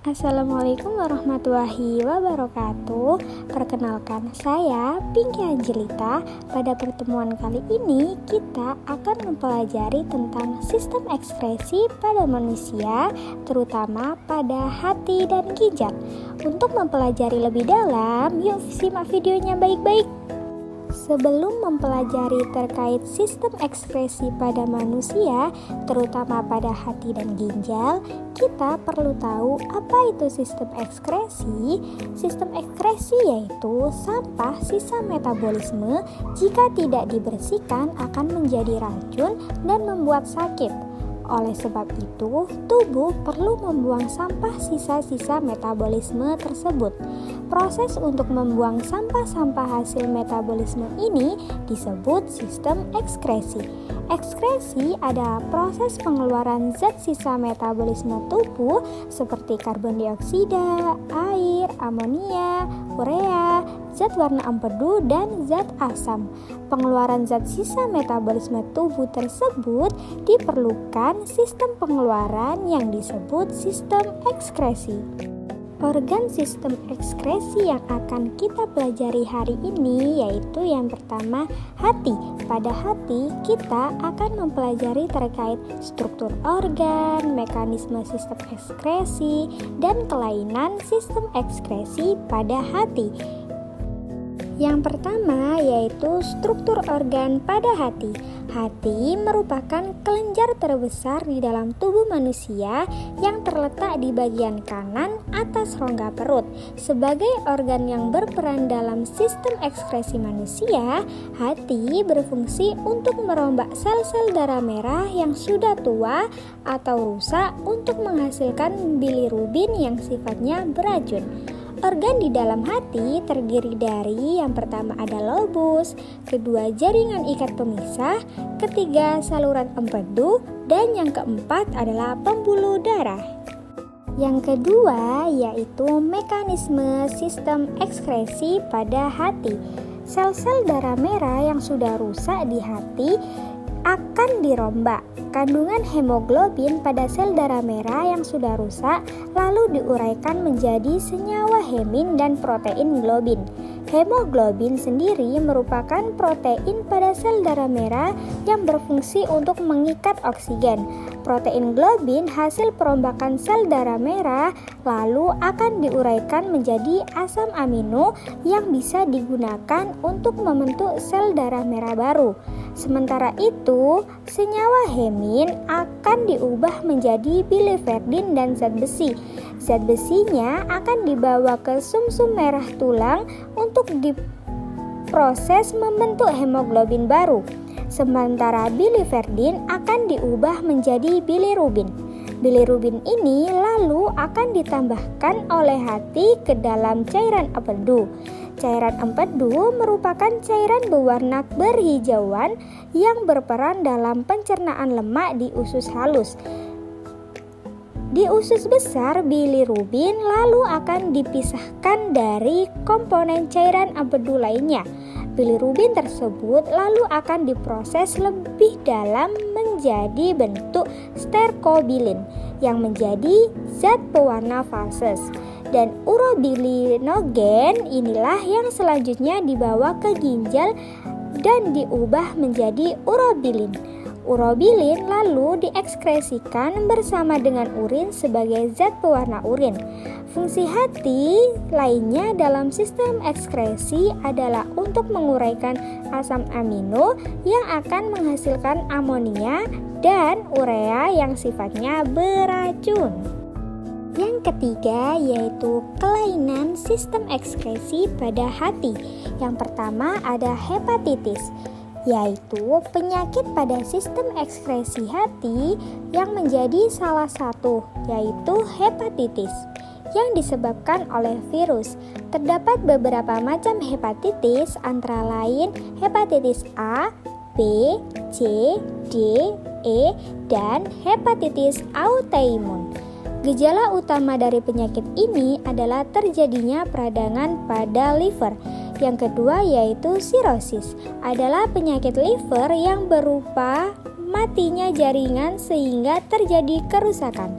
Assalamualaikum warahmatullahi wabarakatuh. Perkenalkan, saya Pinky Angelita. Pada pertemuan kali ini kita akan mempelajari tentang sistem ekskresi pada manusia, terutama pada hati dan ginjal. Untuk mempelajari lebih dalam, yuk simak videonya baik-baik. Sebelum mempelajari terkait sistem ekskresi pada manusia, terutama pada hati dan ginjal, kita perlu tahu apa itu sistem ekskresi. Sistem ekskresi yaitu sampah sisa metabolisme jika tidak dibersihkan akan menjadi racun dan membuat sakit. Oleh sebab itu, tubuh perlu membuang sampah sisa-sisa metabolisme tersebut. Proses untuk membuang sampah-sampah hasil metabolisme ini disebut sistem ekskresi. Ekskresi adalah proses pengeluaran zat sisa metabolisme tubuh seperti karbon dioksida, air, amonia, urea, zat warna empedu, dan zat asam. Pengeluaran zat sisa metabolisme tubuh tersebut diperlukan sistem pengeluaran yang disebut sistem ekskresi. Organ sistem ekskresi yang akan kita pelajari hari ini yaitu yang pertama, hati. Pada hati, kita akan mempelajari terkait struktur organ, mekanisme sistem ekskresi, dan kelainan sistem ekskresi pada hati. Yang pertama yaitu struktur organ pada hati. Hati merupakan kelenjar terbesar di dalam tubuh manusia yang terletak di bagian kanan atas rongga perut. Sebagai organ yang berperan dalam sistem ekskresi manusia, hati berfungsi untuk merombak sel-sel darah merah yang sudah tua atau rusak untuk menghasilkan bilirubin yang sifatnya beracun. Organ di dalam hati terdiri dari yang pertama ada lobus, kedua jaringan ikat pemisah, ketiga saluran empedu, dan yang keempat adalah pembuluh darah. Yang kedua yaitu mekanisme sistem ekskresi pada hati. Sel-sel darah merah yang sudah rusak di hati akan dirombak. Kandungan hemoglobin pada sel darah merah yang sudah rusak lalu diuraikan menjadi senyawa hemin dan protein globin. Hemoglobin sendiri merupakan protein pada sel darah merah yang berfungsi untuk mengikat oksigen. Protein globin hasil perombakan sel darah merah lalu akan diuraikan menjadi asam amino yang bisa digunakan untuk membentuk sel darah merah baru. Sementara itu, senyawa hemin akan diubah menjadi biliverdin dan zat besi. Zat besinya akan dibawa ke sumsum merah tulang untuk diproses membentuk hemoglobin baru. Sementara biliverdin akan diubah menjadi bilirubin. Bilirubin ini lalu akan ditambahkan oleh hati ke dalam cairan empedu. Cairan empedu merupakan cairan berwarna berhijauan yang berperan dalam pencernaan lemak di usus halus. Di usus besar, bilirubin lalu akan dipisahkan dari komponen cairan empedu lainnya. Bilirubin tersebut lalu akan diproses lebih dalam menjadi bentuk sterkobilin yang menjadi zat pewarna fases. Dan urobilinogen inilah yang selanjutnya dibawa ke ginjal dan diubah menjadi urobilin. Urobilin lalu diekskresikan bersama dengan urin sebagai zat pewarna urin. Fungsi hati lainnya dalam sistem ekskresi adalah untuk menguraikan asam amino yang akan menghasilkan amonia dan urea yang sifatnya beracun. Yang ketiga yaitu kelainan sistem ekskresi pada hati. Yang pertama ada hepatitis, yaitu penyakit pada sistem ekskresi hati yang menjadi salah satu, yaitu hepatitis yang disebabkan oleh virus. Terdapat beberapa macam hepatitis antara lain hepatitis A, B, C, D, E, dan hepatitis autoimun. Gejala utama dari penyakit ini adalah terjadinya peradangan pada liver. Yang kedua yaitu sirosis, adalah penyakit liver yang berupa matinya jaringan sehingga terjadi kerusakan.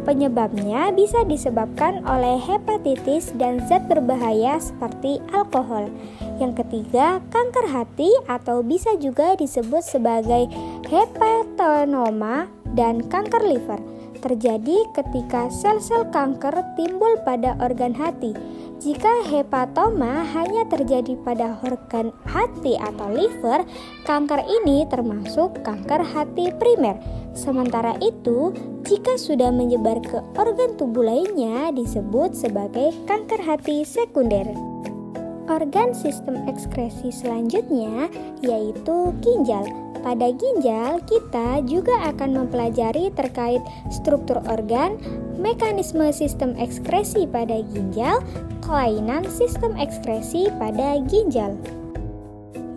Penyebabnya bisa disebabkan oleh hepatitis dan zat berbahaya seperti alkohol. Yang ketiga, kanker hati atau bisa juga disebut sebagai hepatoma dan kanker liver. Terjadi ketika sel-sel kanker timbul pada organ hati. Jika hepatoma hanya terjadi pada organ hati atau liver, kanker ini termasuk kanker hati primer. Sementara itu, jika sudah menyebar ke organ tubuh lainnya disebut sebagai kanker hati sekunder. Organ sistem ekskresi selanjutnya yaitu ginjal. Pada ginjal, kita juga akan mempelajari terkait struktur organ, mekanisme sistem ekskresi pada ginjal, kelainan sistem ekskresi pada ginjal.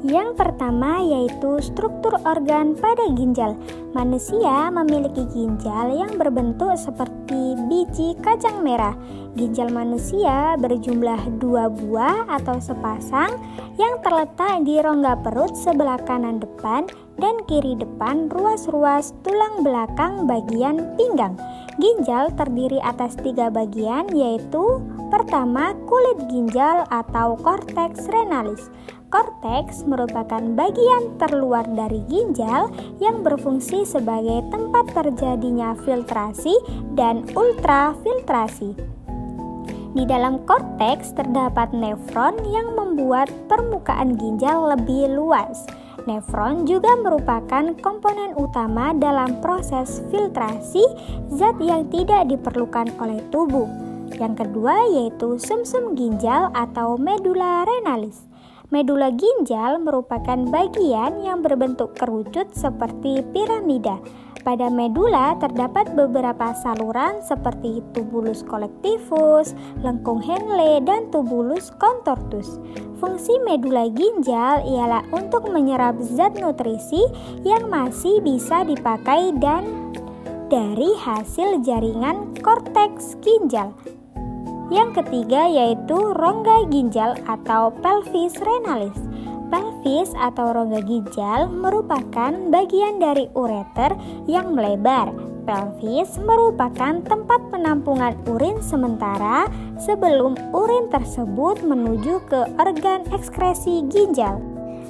Yang pertama yaitu struktur organ pada ginjal. Manusia memiliki ginjal yang berbentuk seperti biji kacang merah. Ginjal manusia berjumlah 2 buah atau sepasang yang terletak di rongga perut sebelah kanan depan dan kiri depan ruas-ruas tulang belakang bagian pinggang. Ginjal terdiri atas 3 bagian yaitu pertama, kulit ginjal atau korteks renalis. Korteks merupakan bagian terluar dari ginjal yang berfungsi sebagai tempat terjadinya filtrasi dan ultrafiltrasi. Di dalam korteks terdapat nefron yang membuat permukaan ginjal lebih luas. Nefron juga merupakan komponen utama dalam proses filtrasi zat yang tidak diperlukan oleh tubuh. Yang kedua yaitu sumsum ginjal atau medula renalis. Medula ginjal merupakan bagian yang berbentuk kerucut seperti piramida. Pada medula terdapat beberapa saluran seperti tubulus collectivus, lengkung Henle, dan tubulus contortus. Fungsi medula ginjal ialah untuk menyerap zat nutrisi yang masih bisa dipakai dan dari hasil jaringan korteks ginjal. Yang ketiga yaitu rongga ginjal atau pelvis renalis. Pelvis atau rongga ginjal merupakan bagian dari ureter yang melebar. Pelvis merupakan tempat penampungan urin sementara sebelum urin tersebut menuju ke organ ekskresi ginjal.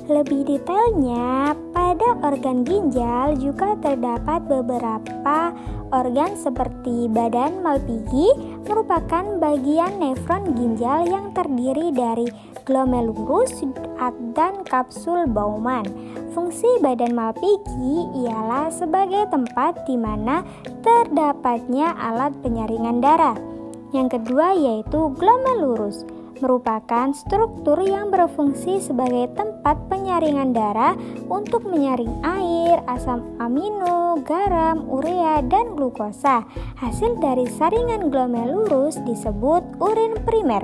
Lebih detailnya, pada organ ginjal juga terdapat beberapa organ seperti badan Malpighi merupakan bagian nefron ginjal yang terdiri dari glomerulus dan kapsul Bowman. Fungsi badan Malpighi ialah sebagai tempat di mana terdapatnya alat penyaringan darah. Yang kedua yaitu glomerulus, merupakan struktur yang berfungsi sebagai tempat penyaringan darah untuk menyaring air, asam amino, garam, urea, dan glukosa. Hasil dari saringan glomerulus disebut urin primer.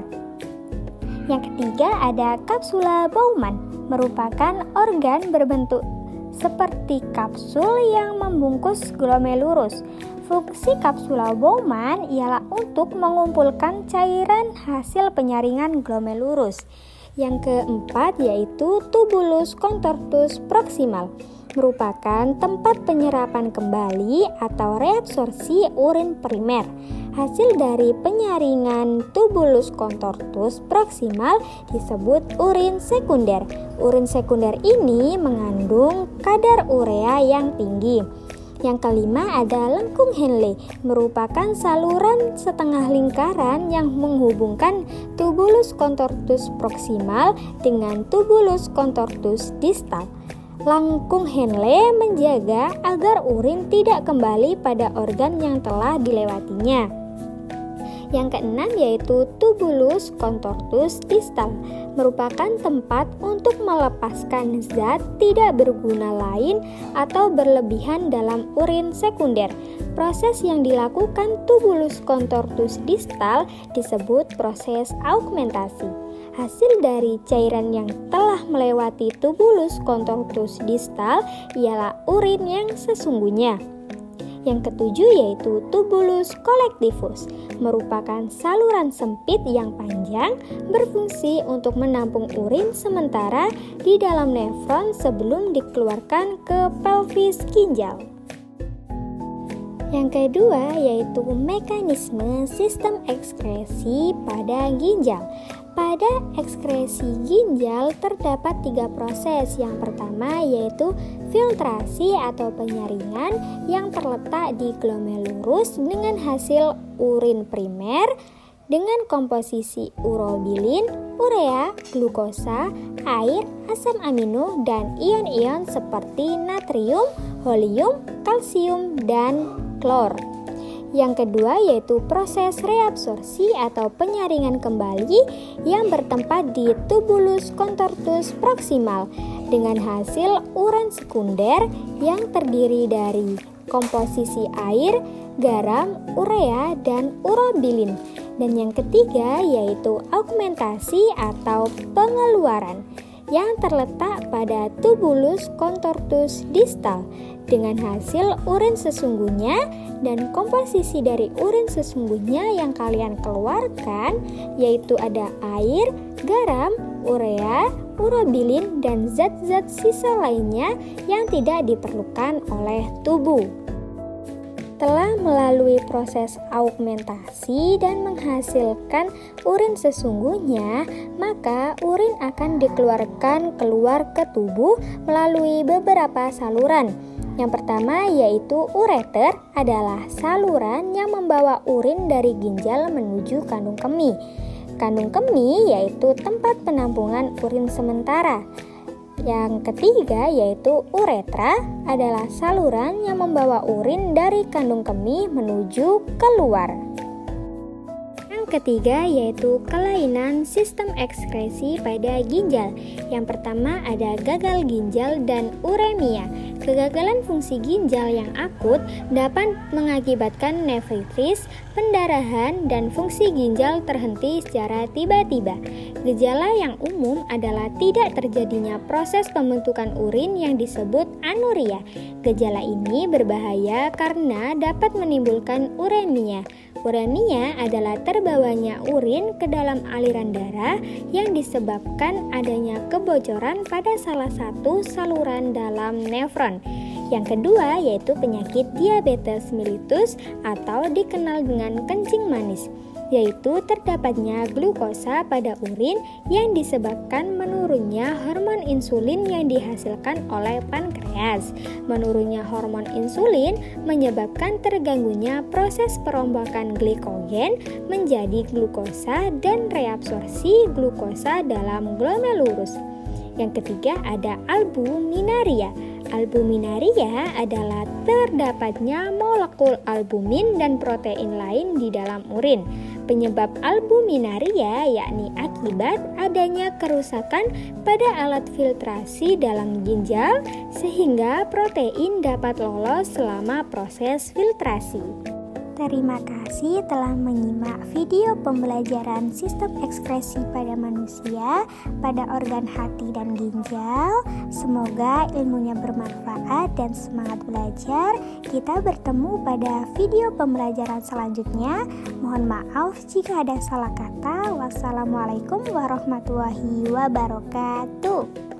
Yang ketiga ada kapsula Bowman, merupakan organ berbentuk seperti kapsul yang membungkus glomerulus. Fungsi kapsula Bowman ialah untuk mengumpulkan cairan hasil penyaringan glomerulus. Yang keempat yaitu tubulus contortus proximal, merupakan tempat penyerapan kembali atau reabsorpsi urin primer. Hasil dari penyaringan tubulus contortus proximal disebut urin sekunder. Urin sekunder ini mengandung kadar urea yang tinggi. Yang kelima ada lengkung Henle, merupakan saluran setengah lingkaran yang menghubungkan tubulus contortus proximal dengan tubulus contortus distal. Lengkung Henle menjaga agar urin tidak kembali pada organ yang telah dilewatinya. Yang keenam yaitu tubulus contortus distal, merupakan tempat untuk melepaskan zat tidak berguna lain atau berlebihan dalam urin sekunder. Proses yang dilakukan tubulus contortus distal disebut proses augmentasi. Hasil dari cairan yang telah melewati tubulus contortus distal ialah urin yang sesungguhnya. Yang ketujuh yaitu tubulus collectivus, merupakan saluran sempit yang panjang berfungsi untuk menampung urin sementara di dalam nefron sebelum dikeluarkan ke pelvis ginjal. Yang kedua yaitu mekanisme sistem ekskresi pada ginjal. Pada ekskresi ginjal terdapat 3 proses. Yang pertama yaitu filtrasi atau penyaringan yang terletak di glomerulus dengan hasil urin primer dengan komposisi urobilin, urea, glukosa, air, asam amino, dan ion-ion seperti natrium, helium, kalsium, dan klor. Yang kedua yaitu proses reabsorpsi atau penyaringan kembali yang bertempat di tubulus contortus proximal dengan hasil urin sekunder yang terdiri dari komposisi air, garam, urea, dan urobilin. Dan yang ketiga yaitu augmentasi atau pengeluaran yang terletak pada tubulus contortus distal dengan hasil urin sesungguhnya dan komposisi dari urin sesungguhnya yang kalian keluarkan yaitu ada air, garam, urea, urobilin, dan zat-zat sisa lainnya yang tidak diperlukan oleh tubuh. Setelah melalui proses augmentasi dan menghasilkan urin sesungguhnya, maka urin akan dikeluarkan keluar ke tubuh melalui beberapa saluran. Yang pertama yaitu ureter adalah saluran yang membawa urin dari ginjal menuju kandung kemih. Kandung kemih yaitu tempat penampungan urin sementara. Yang ketiga yaitu uretra adalah saluran yang membawa urin dari kandung kemih menuju keluar. Yang ketiga yaitu kelainan sistem ekskresi pada ginjal. Yang pertama ada gagal ginjal dan uremia. Kegagalan fungsi ginjal yang akut dapat mengakibatkan nefritis, pendarahan, dan fungsi ginjal terhenti secara tiba-tiba. Gejala yang umum adalah tidak terjadinya proses pembentukan urin yang disebut anuria. Gejala ini berbahaya karena dapat menimbulkan uremia. Uremia adalah terbawanya urin ke dalam aliran darah yang disebabkan adanya kebocoran pada salah satu saluran dalam nefron. Yang kedua yaitu penyakit diabetes mellitus atau dikenal dengan kencing manis, yaitu terdapatnya glukosa pada urin yang disebabkan menurunnya hormon insulin yang dihasilkan oleh pankreas. Menurunnya hormon insulin menyebabkan terganggunya proses perombakan glikogen menjadi glukosa dan reabsorpsi glukosa dalam glomerulus. Yang ketiga ada albuminaria. Albuminaria adalah terdapatnya molekul albumin dan protein lain di dalam urin. Penyebab albuminaria yakni akibat adanya kerusakan pada alat filtrasi dalam ginjal sehingga protein dapat lolos selama proses filtrasi. Terima kasih telah menyimak video pembelajaran sistem ekskresi pada manusia pada organ hati dan ginjal. Semoga ilmunya bermanfaat dan semangat belajar. Kita bertemu pada video pembelajaran selanjutnya. Mohon maaf jika ada salah kata. Wassalamualaikum warahmatullahi wabarakatuh.